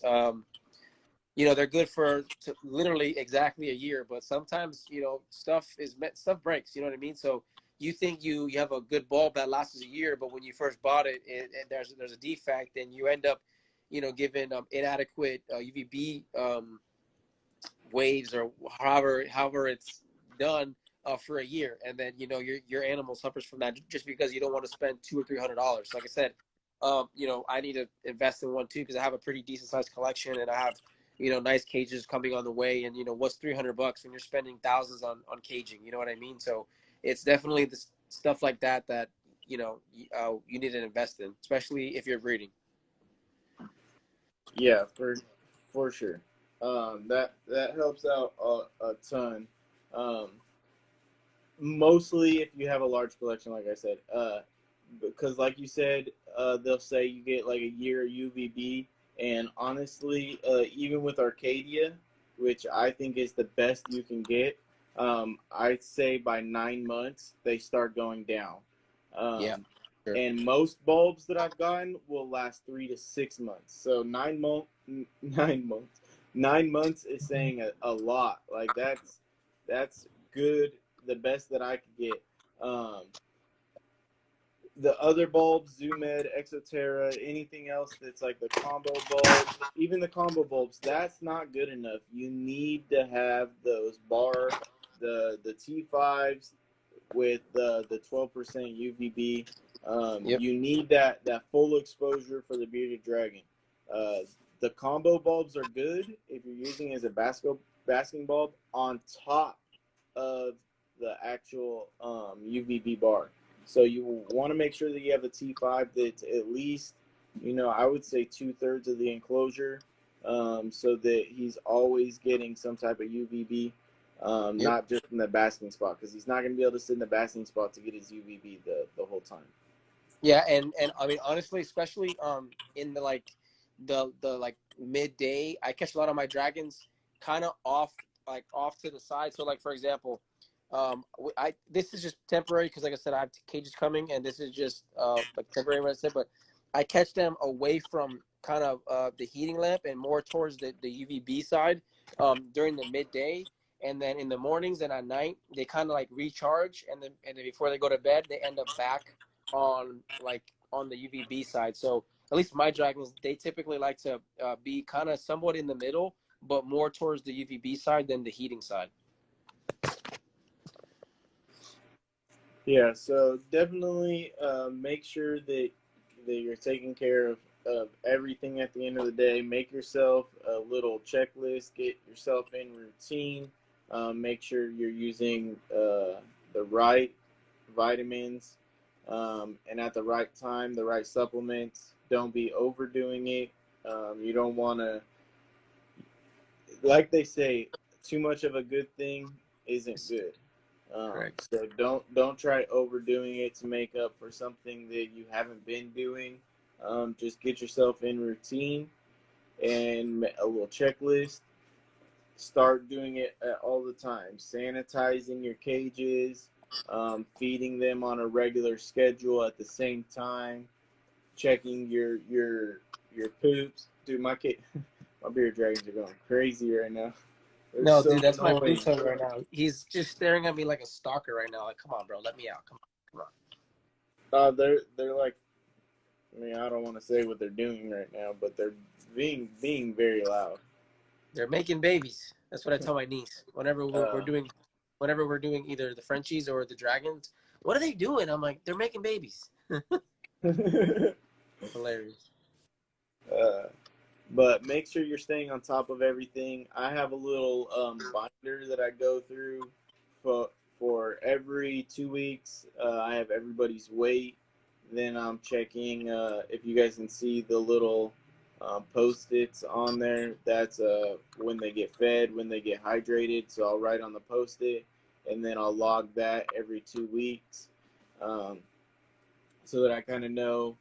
They're good for literally exactly a year, but sometimes stuff breaks. You know what I mean? So you think you have a good bulb that lasts a year, but when you first bought it, and there's a defect, and you end up given inadequate UVB waves or however it's done for a year, and then your animal suffers from that just because you don't want to spend $200 or $300. Like I said, I need to invest in one too because I have a pretty decent sized collection and I have nice cages coming on the way, and what's $300 when you're spending thousands on caging? You know what I mean? So it's definitely the stuff like that you need to invest in, especially if you're breeding. yeah, for sure. That helps out a ton. Um, Mostly if you have a large collection, like I said, because like you said, they'll say you get like a year UVB, and honestly, even with Arcadia, which I think is the best you can get, I'd say by 9 months they start going down. Yeah, sure. And most bulbs that I've gotten will last 3 to 6 months. So 9 months, 9 months is saying a lot. Like that's good, the best that I could get. The other bulbs, ZoomEd, Exoterra, anything else that's like the combo bulbs, even the combo bulbs, that's not good enough. You need to have those the T5s with the 12% UVB. Yep. You need that full exposure for the bearded dragon. The combo bulbs are good if you're using it as a basking bulb on top of the actual UVB bar. So you want to make sure that you have a T5 that's at least, I would say 2/3 of the enclosure, so that he's always getting some type of UVB, Yep. not just in the basking spot, because he's not going to be able to sit in the basking spot to get his UVB the whole time. Yeah, and I mean honestly, especially in the like midday, I catch a lot of my dragons kind of off to the side. So like for example, I this is just temporary because like I said, I have cages coming, and this is just like temporary what I said, but I catch them away from kind of the heating lamp and more towards the UVB side during the midday. And then in the mornings and at night, they kind of like recharge, and then before they go to bed, they end up back on like on the UVB side. So at least my dragons, they typically like to be kind of somewhat in the middle, but more towards the UVB side than the heating side. Yeah, so definitely make sure that you're taking care of everything at the end of the day. Make yourself a little checklist, get yourself in routine, make sure you're using the right vitamins and at the right time, the right supplements. Don't be overdoing it. You don't want to, like they say, too much of a good thing isn't good. Correct. So don't try overdoing it to make up for something that you haven't been doing. Just get yourself in routine and a little checklist. Start doing it all the time. Sanitizing your cages, feeding them on a regular schedule at the same time, checking your poops. Dude, my my bearded dragons are going crazy right now. They're No, so dude, that's my blue annoying. tongue right now. He's just staring at me like a stalker right now. Like, come on, bro, let me out. Come on. They're like, I mean, I don't want to say what they're doing right now, but they're being very loud. They're making babies. That's what I tell my niece whenever we're Uh, doing, whenever we're doing either the Frenchies or the dragons. What are they doing? I'm like, they're making babies. Hilarious. uh, but make sure you're staying on top of everything. I have a little binder that I go through for every 2 weeks. I have everybody's weight. Then I'm checking if you guys can see the little post-its on there. That's when they get fed, when they get hydrated. So I'll write on the post-it, and then I'll log that every 2 weeks, um, so that I kind of know.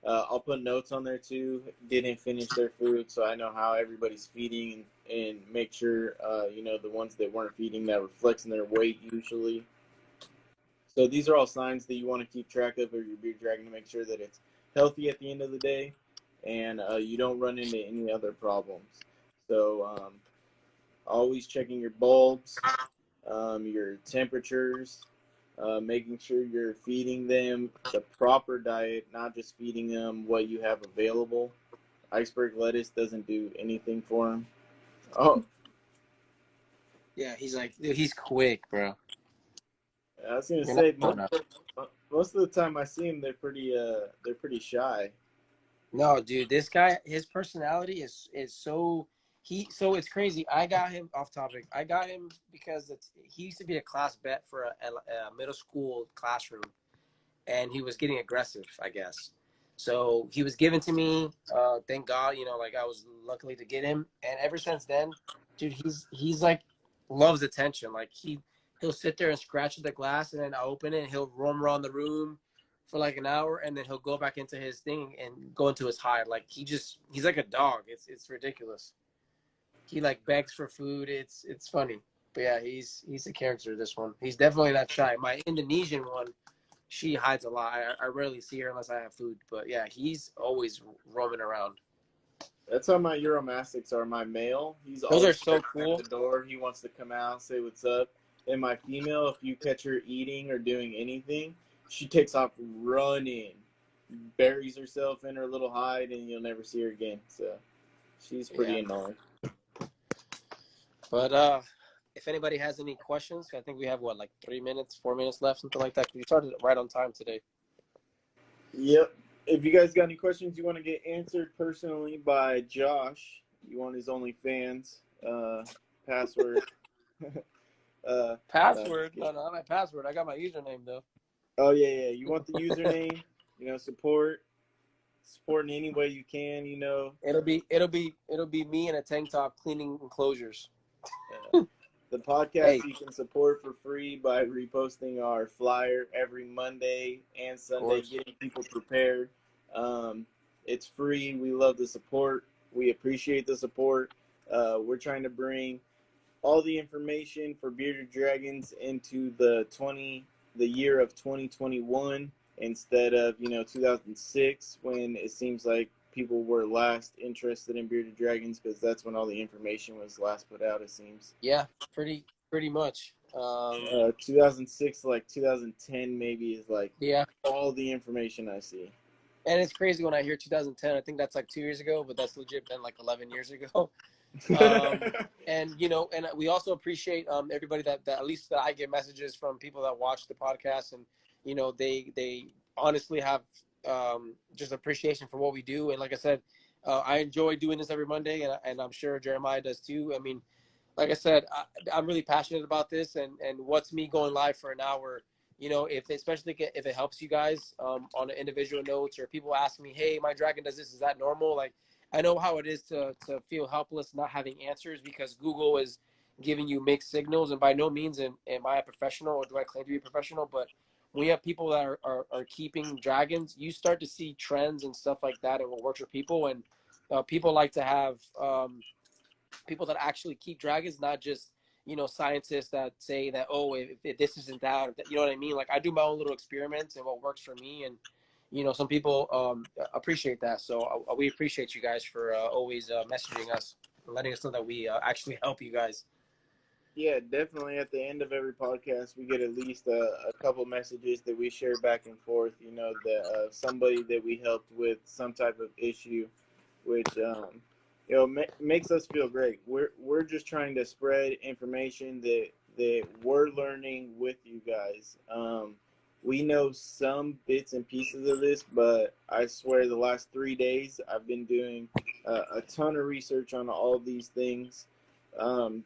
I'll put notes on there too. Didn't finish their food, so I know how everybody's feeding and make sure the ones that weren't feeding that were flexing their weight usually. So these are all signs that you want to keep track of your beard dragon to make sure that it's healthy at the end of the day, and you don't run into any other problems. So always checking your bulbs, your temperatures, making sure you're feeding them the proper diet, not just feeding them what you have available. Iceberg lettuce doesn't do anything for them. Oh, Yeah, he's like, dude, he's quick, bro. I was gonna You're not say going up. most of the time I see them, they're pretty shy. No, dude, this guy, his personality is so so it's crazy. I got him off topic. I got him because he used to be a class bet for a middle school classroom, and he was getting aggressive, I guess. So he was given to me. Thank God, like I was luckily to get him. And ever since then, dude, he's like loves attention. Like he'll sit there and scratch at the glass, and then I open it, and he'll roam around the room for like an hour, and then he'll go back into his thing and go into his hide. Like he's like a dog. It's ridiculous. He like begs for food. It's funny. But yeah, he's a character. This one, he's definitely not shy. My Indonesian one, she hides a lot. I rarely see her unless I have food. But yeah, he's always roaming around. That's how my Euromastics are. My male, he's Those are always so scratching at cool. the door. He wants to come out, say what's up. And my female, if you catch her eating or doing anything, she takes off running, buries herself in her little hide, and you'll never see her again. So she's Yeah. pretty annoying. But if anybody has any questions, I think we have what, like 3 minutes, 4 minutes left, something like that. We started right on time today. Yep. If you guys got any questions you want to get answered personally by Josh, you want his OnlyFans password. No, Password? No, not my password. I got my username though. oh yeah. You want the username? Support in any way you can. It'll be me in a tank top cleaning enclosures. The podcast Hey, you can support for free by reposting our flyer every Monday and of Sunday, course. getting people prepared. Um, it's free. We love the support. We appreciate the support. We're trying to bring all the information for bearded dragons into the year of 2021 instead of 2006, when it seems like people were last interested in bearded dragons, because that's when all the information was last put out, it seems. Yeah, pretty much. 2006 like 2010 maybe is like Yeah, all the information I see. and it's crazy when I hear 2010. I think that's like 2 years ago, but that's legit been like 11 years ago. And and we also appreciate everybody that at least that I get messages from people that watch the podcast, and they honestly have just appreciation for what we do. And like I said, I enjoy doing this every Monday, and I'm sure Jeremiah does too. I mean, like I said, I'm really passionate about this, and what's me going live for an hour. If especially if it helps you guys on an individual notes, or people ask me, hey, my dragon does this, is that normal? Like, I know how it is to feel helpless, not having answers, because Google is giving you mixed signals. And by no means am I a professional, or do I claim to be a professional, but when you have people that are keeping dragons, you start to see trends and stuff like that, and what works for people. And people like to have people that actually keep dragons, not just scientists that say that, oh, if this isn't that, you know what I mean. Like, I do my own little experiments and what works for me, and some people appreciate that. So we appreciate you guys for always messaging us and letting us know that we actually help you guys. Yeah, definitely. At the end of every podcast, we get at least a couple messages that we share back and forth. That somebody that we helped with some type of issue, which makes us feel great. We're just trying to spread information that we're learning with you guys. We know some bits and pieces of this, but I swear the last 3 days I've been doing a ton of research on all these things,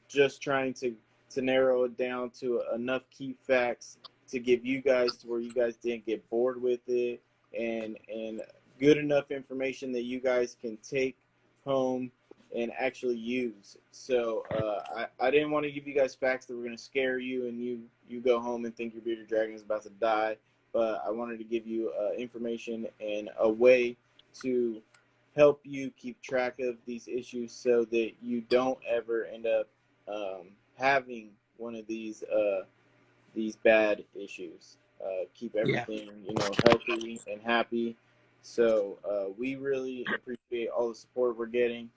just trying to narrow it down to enough key facts to give you guys to where you guys didn't get bored with it, and good enough information that you guys can take home and actually use. So I didn't want to give you guys facts that were going to scare you and you go home and think your bearded dragon is about to die, but I wanted to give you information and a way to help you keep track of these issues so that you don't ever end up having one of these bad issues. Keep Yeah. everything healthy and happy. So we really appreciate all the support we're getting.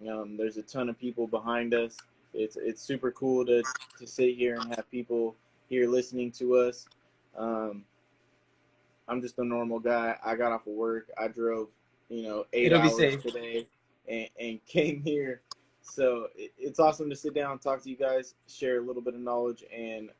There's a ton of people behind us. It's super cool to sit here and have people here listening to us. I'm just a normal guy. I got off of work. I drove 8 It'll be hours safe. today and came here. So it's awesome to sit down and talk to you guys, share a little bit of knowledge, and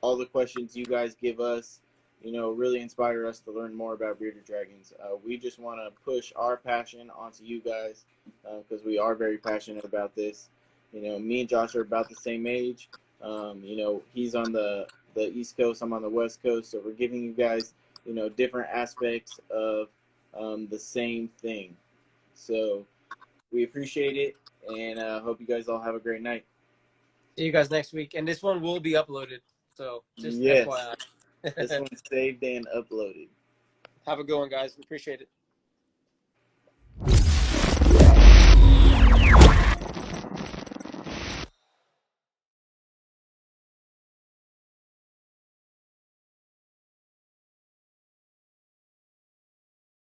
all the questions you guys give us, really inspire us to learn more about bearded dragons. We just want to push our passion onto you guys, because we are very passionate about this. Me and Josh are about the same age. He's on the East Coast, I'm on the West Coast, so we're giving you guys, different aspects of the same thing. So we appreciate it, and hope you guys all have a great night. See you guys next week, and this one will be uploaded. So just Yes, FYI. this one's saved and uploaded. Have a good one, guys. We appreciate it.